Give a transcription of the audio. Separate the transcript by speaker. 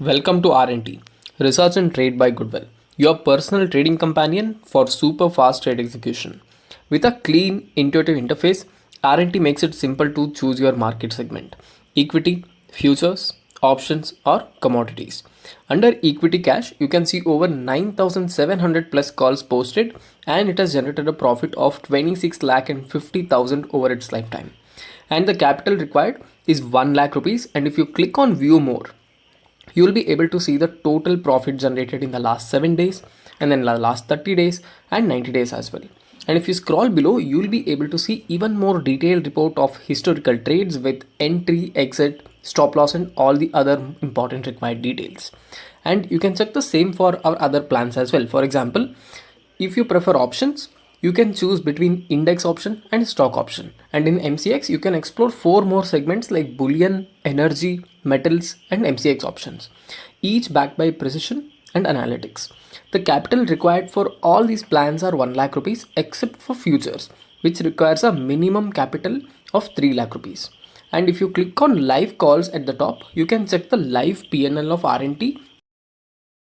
Speaker 1: Welcome to RNT, Research and Trade by Goodwill, your personal trading companion for super fast trade execution. With a clean, intuitive interface, RNT makes it simple to choose your market segment: equity, futures, options, or commodities. Under equity cash, you can see over 9,700 plus calls posted, and it has generated a profit of 26 lakh and 50,000 over its lifetime. And the capital required is 1 lakh rupees. And if you click on view more, you will be able to see the total profit generated in the last 7 days, and then the last 30 days and 90 days as well. And if you scroll below, you will be able to see even more detailed report of historical trades with entry, exit, stop loss, and all the other important required details. And you can check the same for our other plans as well. For example, if you prefer options, you can choose between index option and stock option. And in MCX, you can explore 4 more segments like bullion, energy, metals, and MCX options, each backed by precision and analytics. The capital required for all these plans are 1 lakh rupees except for futures, which requires a minimum capital of 3 lakh rupees. And if you click on live calls at the top, you can check the live PNL of RNT